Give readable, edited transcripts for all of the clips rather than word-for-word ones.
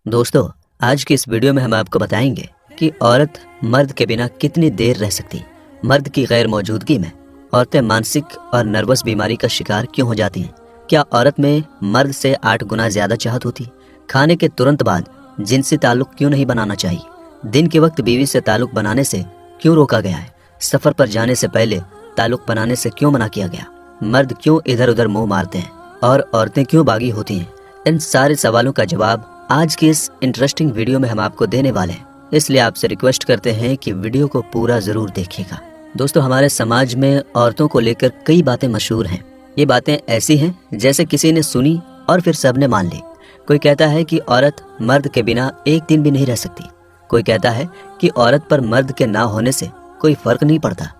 दोस्तों, आज की इस वीडियो में हम आपको बताएंगे कि औरत मर्द के बिना कितनी देर रह सकती। मर्द की गैर मौजूदगी में औरतें मानसिक और नर्वस बीमारी का शिकार क्यों हो जाती हैं? क्या औरत में मर्द से 8 गुना ज्यादा चाहत होती? खाने के तुरंत बाद जिनसी ताल्लुक क्यों नहीं बनाना चाहिए? दिन के वक्त बीवी से ताल्लुक बनाने से क्यों रोका गया है? सफर पर जाने से पहले ताल्लुक बनाने से क्यों मना किया गया? मर्द क्यों इधर उधर मुंह मारते हैं और औरतें क्यों बागी होती हैं? इन सारे सवालों का जवाब आज की इस इंटरेस्टिंग वीडियो में हम आपको देने वाले हैं, इसलिए आपसे रिक्वेस्ट करते हैं कि वीडियो को पूरा जरूर देखिएगा। दोस्तों, हमारे समाज में औरतों को लेकर कई बातें मशहूर हैं। ये बातें ऐसी हैं जैसे किसी ने सुनी और फिर सबने मान ली। कोई कहता है कि औरत मर्द के बिना एक दिन भी नहीं रह सकती। कोई कहता है कि औरत पर मर्द के ना होने से कोई फर्क नहीं पड़ता।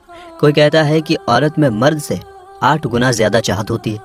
कोई कहता है कि औरत में मर्द से 8 गुना ज्यादा चाहत होती है।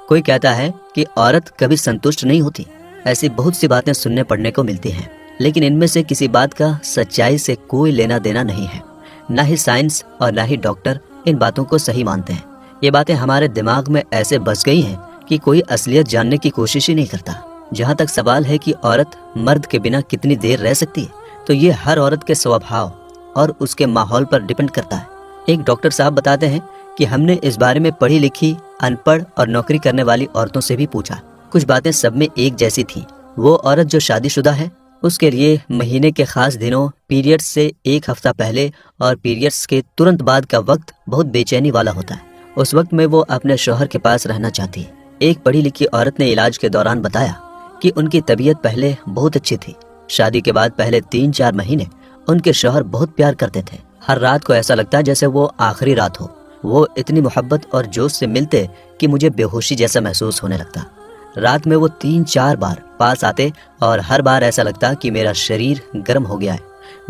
कोई कहता है कि औरत कभी संतुष्ट नहीं होती। ऐसी बहुत सी बातें सुनने पड़ने को मिलती हैं, लेकिन इनमें से किसी बात का सच्चाई से कोई लेना देना नहीं है। ना ही साइंस और ना ही डॉक्टर इन बातों को सही मानते हैं। ये बातें हमारे दिमाग में ऐसे बस गई हैं कि कोई असलियत जानने की कोशिश ही नहीं करता। जहाँ तक सवाल है कि औरत मर्द के बिना कितनी देर रह सकती है, तो ये हर औरत के स्वभाव और उसके माहौल पर डिपेंड करता है। एक डॉक्टर साहब बताते हैं कि हमने इस बारे में पढ़ी लिखी, अनपढ़ और नौकरी करने वाली औरतों से भी पूछा। कुछ बातें सब में एक जैसी थी। वो औरत जो शादीशुदा है, उसके लिए महीने के खास दिनों, पीरियड्स से 1 हफ्ता पहले और पीरियड्स के तुरंत बाद का वक्त बहुत बेचैनी वाला होता है। उस वक्त में वो अपने शौहर के पास रहना चाहती है। एक पढ़ी लिखी औरत ने इलाज के दौरान बताया कि उनकी तबीयत पहले बहुत अच्छी थी। शादी के बाद पहले 3-4 महीने उनके शौहर बहुत प्यार करते थे। हर रात को ऐसा लगता जैसे वो आखिरी रात हो। वो इतनी मोहब्बत और जोश से मिलते कि मुझे बेहोशी जैसा महसूस होने लगता। रात में वो 3-4 बार पास आते और हर बार ऐसा लगता कि मेरा शरीर गर्म हो गया है।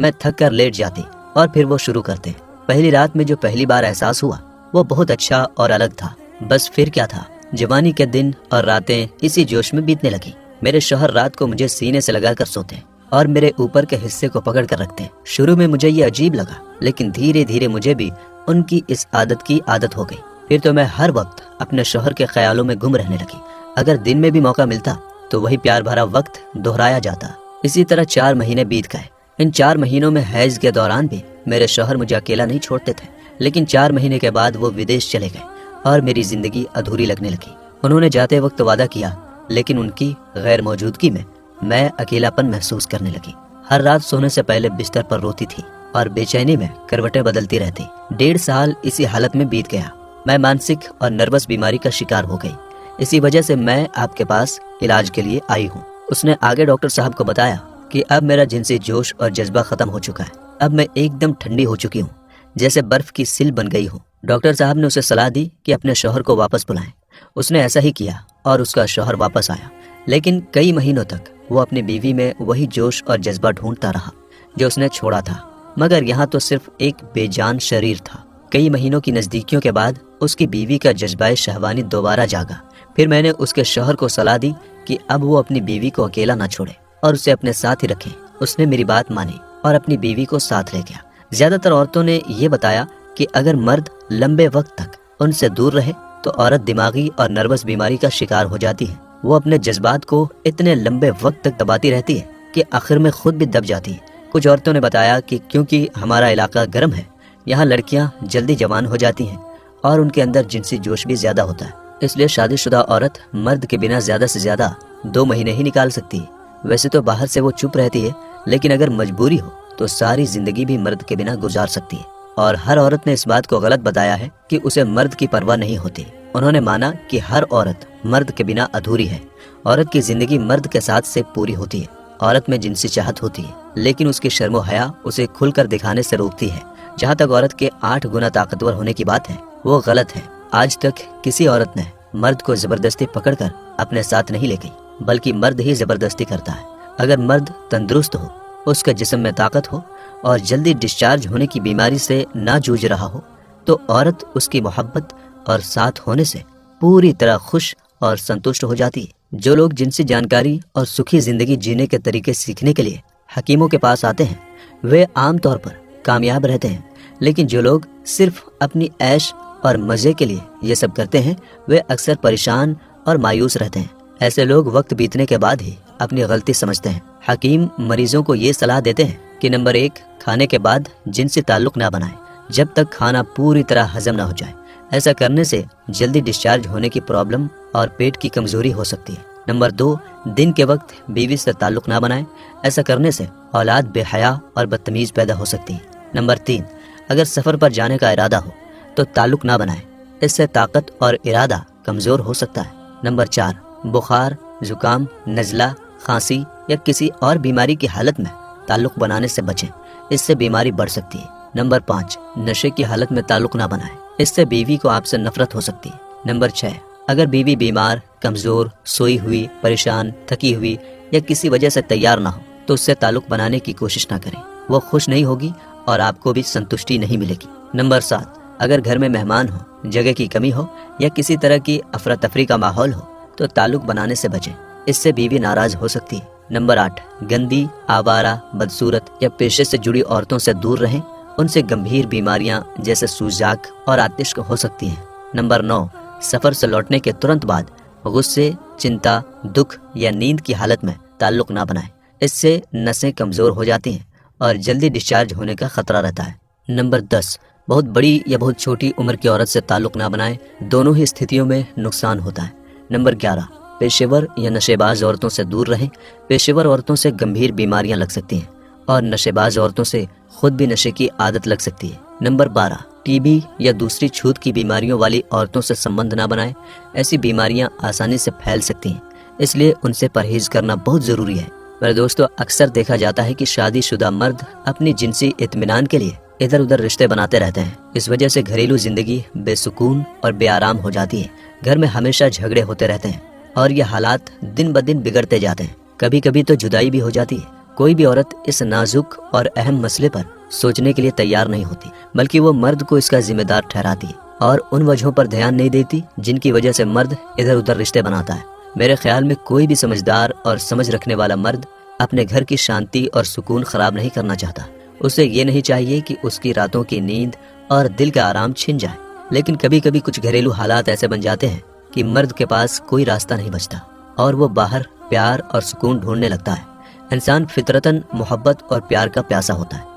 मैं थक कर लेट जाती और फिर वो शुरू करते। पहली रात में जो पहली बार एहसास हुआ वो बहुत अच्छा और अलग था। बस फिर क्या था, जवानी के दिन और रातें इसी जोश में बीतने लगी। मेरे शौहर रात को मुझे सीने से लगा कर सोते और मेरे ऊपर के हिस्से को पकड़ कर रखते। शुरू में मुझे ये अजीब लगा, लेकिन धीरे धीरे मुझे भी उनकी इस आदत की आदत हो गई। फिर तो मैं हर वक्त अपने शौहर के ख्यालों में गुम रहने लगी। अगर दिन में भी मौका मिलता तो वही प्यार भरा वक्त दोहराया जाता। इसी तरह 4 महीने बीत गए। इन 4 महीनों में हैज के दौरान भी मेरे शौहर मुझे अकेला नहीं छोड़ते थे, लेकिन 4 महीने के बाद वो विदेश चले गए और मेरी जिंदगी अधूरी लगने लगी। उन्होंने जाते वक्त वादा किया, लेकिन उनकी गैर मौजूदगी में मैं अकेलापन महसूस करने लगी। हर रात सोने से पहले बिस्तर पर रोती थी और बेचैनी में करवटें बदलती रहती। 1.5 साल इसी हालत में बीत गया। मैं मानसिक और नर्वस बीमारी का शिकार हो गई। इसी वजह से मैं आपके पास इलाज के लिए आई हूँ। उसने आगे डॉक्टर साहब को बताया कि अब मेरा जिनसी जोश और जज्बा खत्म हो चुका है। अब मैं एकदम ठंडी हो चुकी हूँ, जैसे बर्फ की सिल बन गई हूँ। डॉक्टर साहब ने उसे सलाह दी कि अपने शौहर को वापस बुलाएं। उसने ऐसा ही किया और उसका शौहर वापस आया, लेकिन कई महीनों तक वो अपनी बीवी में वही जोश और जज्बा ढूंढता रहा जो उसने छोड़ा था। मगर यहाँ तो सिर्फ एक बेजान शरीर था। कई महीनों की नजदीकियों के बाद उसकी बीवी का जज्बाए शहवानी दोबारा जागा। फिर मैंने उसके शौहर को सलाह दी कि अब वो अपनी बीवी को अकेला ना छोड़े और उसे अपने साथ ही रखे। उसने मेरी बात मानी और अपनी बीवी को साथ ले गया। ज्यादातर औरतों ने ये बताया कि अगर मर्द लंबे वक्त तक उनसे दूर रहे तो औरत दिमागी और नर्वस बीमारी का शिकार हो जाती है। वो अपने जज्बात को इतने लंबे वक्त तक दबाती रहती है कि आखिर में खुद भी दब जाती है। कुछ औरतों ने बताया कि क्योंकि हमारा इलाका गर्म है, यहाँ लड़कियां जल्दी जवान हो जाती हैं और उनके अंदर जिनसी जोश भी ज्यादा होता है, इसलिए शादीशुदा औरत मर्द के बिना ज्यादा से ज्यादा 2 महीने ही निकाल सकती है। वैसे तो बाहर से वो चुप रहती है, लेकिन अगर मजबूरी हो तो सारी जिंदगी भी मर्द के बिना गुजार सकती है। और हर औरत ने इस बात को गलत बताया है कि उसे मर्द की परवाह नहीं होती। उन्होंने माना कि हर औरत मर्द के बिना अधूरी है। औरत की जिंदगी मर्द के साथ से पूरी होती है। औरत में जिनसी चाहत होती है, लेकिन उसकी शर्मो हया उसे खुलकर दिखाने से रोकती है। जहाँ तक औरत के 8 गुना ताकतवर होने की बात है, वो गलत है। आज तक किसी औरत ने मर्द को जबरदस्ती पकड़कर अपने साथ नहीं ले गई, बल्कि मर्द ही जबरदस्ती करता है। अगर मर्द तंदुरुस्त हो, उसके जिस्म में ताकत हो और जल्दी डिस्चार्ज होने की बीमारी से ना जूझ रहा हो, तो औरत उसकी मोहब्बत और साथ होने से पूरी तरह खुश और संतुष्ट हो जाती है। जो लोग जिनसी जानकारी और सुखी जिंदगी जीने के तरीके सीखने के लिए हकीमों के पास आते हैं, वे आमतौर पर कामयाब रहते हैं। लेकिन जो लोग सिर्फ अपनी ऐश और मजे के लिए ये सब करते हैं, वे अक्सर परेशान और मायूस रहते हैं। ऐसे लोग वक्त बीतने के बाद ही अपनी गलती समझते हैं। हकीम मरीजों को ये सलाह देते हैं कि नंबर 1, खाने के बाद जिनसे ताल्लुक ना बनाएं जब तक खाना पूरी तरह हजम ना हो जाए। ऐसा करने से जल्दी डिस्चार्ज होने की प्रॉब्लम और पेट की कमजोरी हो सकती है। नंबर 2, दिन के वक्त बीवी से ताल्लुक ना बनाएं। ऐसा करने से औलाद बेहया और बदतमीज पैदा हो सकती है। नंबर 3, अगर सफ़र पर जाने का इरादा हो तो ताल्लुक ना बनाएं। इससे ताकत और इरादा कमज़ोर हो सकता है। नंबर 4, बुखार, जुकाम, नज़ला, खांसी या किसी और बीमारी की हालत में ताल्लुक बनाने से बचें, इससे बीमारी बढ़ सकती है। नंबर 5, नशे की हालत में ताल्लुक ना बनाएं, इससे बीवी को आपसे नफरत हो सकती है। नंबर 6, अगर बीवी बीमार, कमज़ोर, सोई हुई, परेशान, थकी हुई या किसी वजह से तैयार ना हो तो उससे ताल्लुक बनाने की कोशिश ना करें। वो खुश नहीं होगी और आपको भी संतुष्टि नहीं मिलेगी। नंबर 7, अगर घर में मेहमान हो, जगह की कमी हो या किसी तरह की अफरा तफरी का माहौल हो तो ताल्लुक बनाने से बचें, इससे बीवी नाराज हो सकती है। नंबर 8, गंदी, आवारा, बदसूरत या पेशे से जुड़ी औरतों से दूर रहें, उनसे गंभीर बीमारियां जैसे सूजाक और आतिश हो सकती हैं। नंबर 9, सफ़र से लौटने के तुरंत बाद गुस्से, चिंता, दुख या नींद की हालत में ताल्लुक ना बनाएं, इससे नसें कमज़ोर हो जाती हैं और जल्दी डिस्चार्ज होने का खतरा रहता है। नंबर 10, बहुत बड़ी या बहुत छोटी उम्र की औरत से ताल्लुक ना बनाएं, दोनों ही स्थितियों में नुकसान होता है। नंबर 11, पेशेवर या नशेबाज औरतों से दूर रहें। पेशेवर औरतों से गंभीर बीमारियां लग सकती हैं और नशेबाज औरतों से खुद भी नशे की आदत लग सकती है। नंबर 12, टीबी या दूसरी छूत की बीमारियों वाली औरतों से संबंध ना बनाएं, ऐसी बीमारियां आसानी से फैल सकती हैं, इसलिए उनसे परहेज करना बहुत ज़रूरी है। मेरे दोस्तों, अक्सर देखा जाता है कि शादीशुदा मर्द अपनी जिनसी इत्मीनान के लिए इधर उधर रिश्ते बनाते रहते हैं। इस वजह से घरेलू जिंदगी बेसुकून और बेआराम हो जाती है। घर में हमेशा झगड़े होते रहते हैं और ये हालात दिन ब दिन बिगड़ते जाते हैं। कभी कभी तो जुदाई भी हो जाती है। कोई भी औरत इस नाजुक और अहम मसले पर सोचने के लिए तैयार नहीं होती, बल्कि वो मर्द को इसका जिम्मेदार ठहराती है और उन वजहों पर ध्यान नहीं देती जिनकी वजह से मर्द इधर उधर रिश्ते बनाता है। मेरे ख्याल में कोई भी समझदार और समझ रखने वाला मर्द अपने घर की शांति और सुकून खराब नहीं करना चाहता। उसे ये नहीं चाहिए कि उसकी रातों की नींद और दिल का आराम छिन जाए। लेकिन कभी कभी कुछ घरेलू हालात ऐसे बन जाते हैं कि मर्द के पास कोई रास्ता नहीं बचता और वो बाहर प्यार और सुकून ढूंढने लगता है। इंसान फितरतन मोहब्बत और प्यार का प्यासा होता है।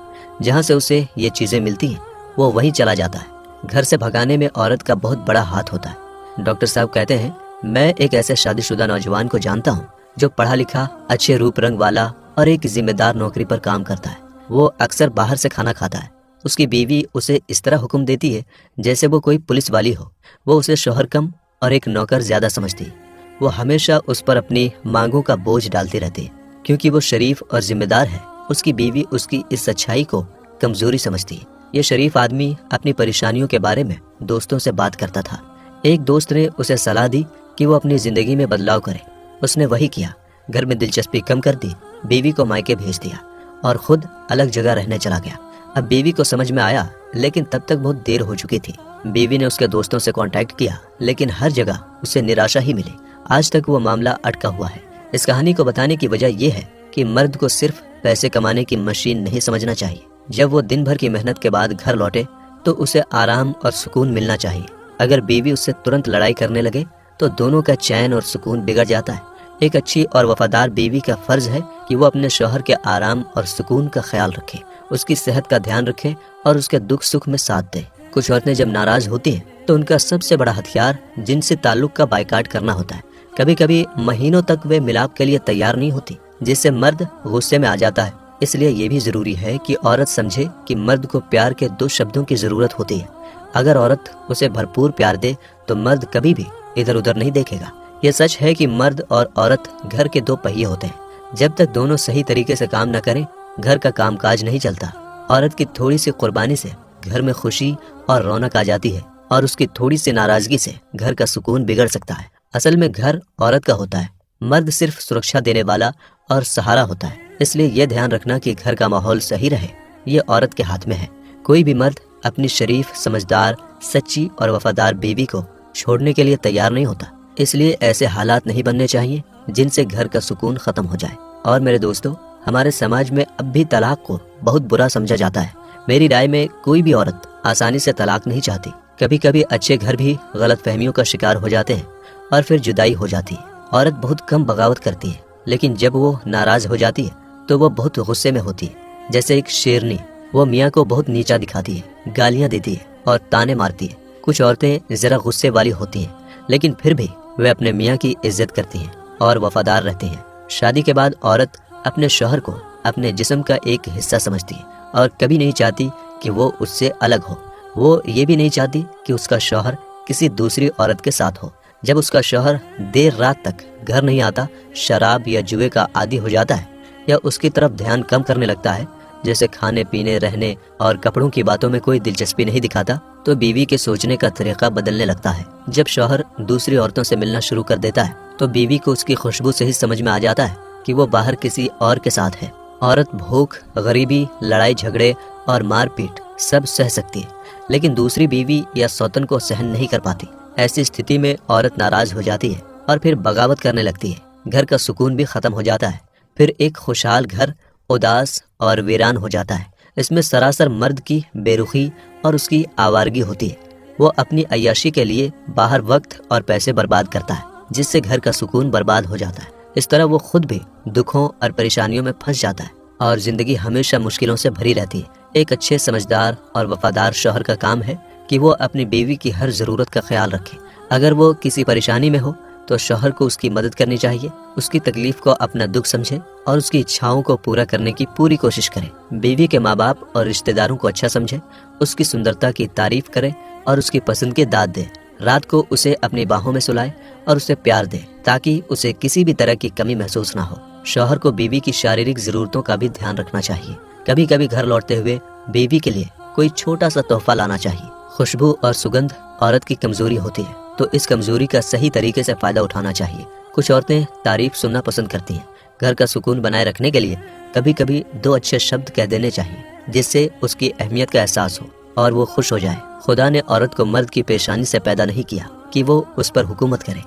जहाँ से उसे ये चीज़ें मिलती हैं वो वहीं चला जाता है। घर से भगाने में औरत का बहुत बड़ा हाथ होता है। डॉक्टर साहब कहते हैं, मैं एक ऐसे शादीशुदा नौजवान को जानता हूँ जो पढ़ा लिखा, अच्छे रूप रंग वाला और एक जिम्मेदार नौकरी पर काम करता है। वो अक्सर बाहर से खाना खाता है। उसकी बीवी उसे इस तरह हुक्म देती है जैसे वो कोई पुलिस वाली हो। वो उसे शौहर कम और एक नौकर ज्यादा समझती है। वो हमेशा उस पर अपनी मांगों का बोझ डालती रहती है। क्योंकि वो शरीफ और जिम्मेदार है, उसकी बीवी उसकी इस सच्चाई को कमजोरी समझती है। ये शरीफ आदमी अपनी परेशानियों के बारे में दोस्तों से बात करता था। एक दोस्त ने उसे सलाह दी कि वो अपनी जिंदगी में बदलाव करे। उसने वही किया। घर में दिलचस्पी कम कर दी, बीवी को मायके भेज दिया और खुद अलग जगह रहने चला गया। अब बीवी को समझ में आया, लेकिन तब तक बहुत देर हो चुकी थी। बीवी ने उसके दोस्तों से कांटेक्ट किया, लेकिन हर जगह उसे निराशा ही मिली। आज तक वो मामला अटका हुआ है। इस कहानी को बताने की वजह यह है कि मर्द को सिर्फ पैसे कमाने की मशीन नहीं समझना चाहिए। जब वो दिन भर की मेहनत के बाद घर लौटे तो उसे आराम और सुकून मिलना चाहिए। अगर बीवी उससे तुरंत लड़ाई करने लगे तो दोनों का चैन और सुकून बिगड़ जाता है। एक अच्छी और वफादार बीवी का फर्ज है कि वो अपने शौहर के आराम और सुकून का ख्याल रखे, उसकी सेहत का ध्यान रखे और उसके दुख सुख में साथ दे। कुछ औरतें जब नाराज होती हैं तो उनका सबसे बड़ा हथियार जिनसे ताल्लुक का बायकाट करना होता है। कभी कभी महीनों तक वे मिलाप के लिए तैयार नहीं होती, जिससे मर्द गुस्से में आ जाता है। इसलिए ये भी जरूरी है कि औरत समझे कि मर्द को प्यार के 2 शब्दों की जरूरत होती है। अगर औरत उसे भरपूर प्यार दे तो मर्द कभी भी इधर उधर नहीं देखेगा। ये सच है कि मर्द और औरत घर के 2 पहिए होते हैं। जब तक दोनों सही तरीके से काम न करें, घर का कामकाज नहीं चलता। औरत की थोड़ी सी कुर्बानी से घर में खुशी और रौनक आ जाती है और उसकी थोड़ी सी नाराजगी से घर का सुकून बिगड़ सकता है। असल में घर औरत का होता है, मर्द सिर्फ सुरक्षा देने वाला और सहारा होता है। इसलिए यह ध्यान रखना कि घर का माहौल सही रहे, ये औरत के हाथ में है। कोई भी मर्द अपनी शरीफ, समझदार, सच्ची और वफादार बीवी को छोड़ने के लिए तैयार नहीं होता। इसलिए ऐसे हालात नहीं बनने चाहिए जिनसे घर का सुकून खत्म हो जाए। और मेरे दोस्तों, हमारे समाज में अब भी तलाक को बहुत बुरा समझा जाता है। मेरी राय में कोई भी औरत आसानी से तलाक नहीं चाहती। कभी कभी अच्छे घर भी गलत फहमियों का शिकार हो जाते हैं और फिर जुदाई हो जाती है। عورت بہت کم بغاوت کرتی ہے، لیکن جب وہ ناراض ہو جاتی ہے تو وہ بہت غصے میں ہوتی ہے۔ جیسے ایک شیرنی، وہ میاں کو بہت نیچا دکھاتی ہے، گالیاں دیتی ہے اور تانے مارتی ہے۔ کچھ عورتیں ذرا غصے والی ہوتی ہیں، لیکن پھر بھی وہ اپنے میاں کی عزت کرتی ہیں اور وفادار رہتی ہیں۔ شادی کے بعد عورت اپنے شوہر کو اپنے جسم کا ایک حصہ سمجھتی ہے اور کبھی نہیں چاہتی کہ وہ اس سے الگ ہو۔ وہ یہ بھی نہیں چاہتی کہ اس کا شوہر کسی دوسری عورت کے ساتھ ہو۔ جب اس کا شوہر دیر رات تک گھر نہیں آتا، شراب یا جوئے کا عادی ہو جاتا ہے یا اس کی طرف دھیان کم کرنے لگتا ہے، جیسے کھانے پینے، رہنے اور کپڑوں کی باتوں میں کوئی دلچسپی نہیں دکھاتا، تو بیوی کے سوچنے کا طریقہ بدلنے لگتا ہے۔ جب شوہر دوسری عورتوں سے ملنا شروع کر دیتا ہے تو بیوی کو اس کی خوشبو سے ہی سمجھ میں آ جاتا ہے کہ وہ باہر کسی اور کے ساتھ ہے۔ عورت بھوک، غریبی، لڑائی جھگڑے اور مار پیٹ سب سہ سکتی ہے، لیکن دوسری بیوی یا سوتن کو سہن نہیں کر پاتی۔ ایسی استھتی میں عورت ناراض ہو جاتی ہے اور پھر بغاوت کرنے لگتی ہے۔ گھر کا سکون بھی ختم ہو جاتا ہے۔ پھر ایک خوشحال گھر اداس اور ویران ہو جاتا ہے۔ اس میں سراسر مرد کی بے رخی اور اس کی آوارگی ہوتی ہے۔ وہ اپنی عیاشی کے لیے باہر وقت اور پیسے برباد کرتا ہے، جس سے گھر کا سکون برباد ہو جاتا ہے۔ اس طرح وہ خود بھی دکھوں اور پریشانیوں میں پھنس جاتا ہے اور زندگی ہمیشہ مشکلوں سے بھری رہتی ہے۔ ایک اچھے سمجھدار اور وفادار شوہر کا کام ہے کہ وہ اپنی بیوی کی ہر ضرورت کا خیال رکھے۔ اگر وہ کسی پریشانی میں ہو تو شوہر کو اس کی مدد کرنی چاہیے، اس کی تکلیف کو اپنا دکھ سمجھے اور اس کی اچھاؤں کو پورا کرنے کی پوری کوشش کرے۔ بیوی کے ماں باپ اور رشتہ داروں کو اچھا سمجھے، اس کی سندرتا کی تعریف کرے اور اس کی پسند کے داد دے۔ رات کو اسے اپنی باہوں میں سلائے اور اسے پیار دے تاکہ اسے کسی بھی طرح کی کمی محسوس نہ ہو۔ شوہر کو بیوی کی شاریرک ضرورتوں کا بھی دھیان رکھنا چاہیے۔ کبھی کبھی گھر لوٹتے ہوئے بیوی کے لیے کوئی چھوٹا سا تحفہ لانا چاہیے۔ خوشبو اور سگندھ عورت کی کمزوری ہوتی ہے، تو اس کمزوری کا صحیح طریقے سے فائدہ اٹھانا چاہیے۔ کچھ عورتیں تعریف سننا پسند کرتی ہیں۔ گھر کا سکون بنائے رکھنے کے لیے کبھی کبھی 2 اچھے شبد کہہ دینے چاہیے، جس سے اس کی اہمیت کا احساس ہو اور وہ خوش ہو جائے۔ خدا نے عورت کو مرد کی پیشانی سے پیدا نہیں کیا کہ وہ اس پر حکومت کرے،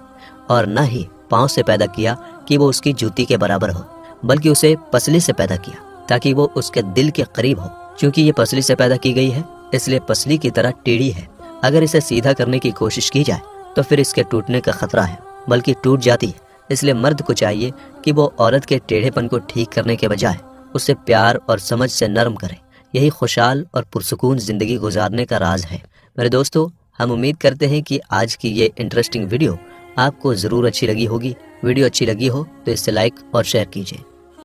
اور نہ ہی پاؤں سے پیدا کیا کہ وہ اس کی جوتی کے برابر ہو، بلکہ اسے پسلی سے پیدا کیا تاکہ وہ اس کے دل کے قریب ہو۔ چونکہ یہ پسلی سے پیدا کی گئی ہے، اس لیے پسلی کی طرح ٹیڑھی ہے۔ اگر اسے سیدھا کرنے کی کوشش کی جائے تو پھر اس کے ٹوٹنے کا خطرہ ہے، بلکہ ٹوٹ جاتی ہے۔ اس لیے مرد کو چاہیے کہ وہ عورت کے ٹیڑھے پن کو ٹھیک کرنے کے بجائے اسے پیار اور سمجھ سے نرم کرے۔ یہی خوشحال اور پرسکون زندگی گزارنے کا راز ہے۔ میرے دوستو، ہم امید کرتے ہیں کہ آج کی یہ انٹرسٹنگ ویڈیو آپ کو ضرور اچھی لگی ہوگی۔ ویڈیو اچھی لگی ہو تو اسے لائک اور شیئر کیجیے۔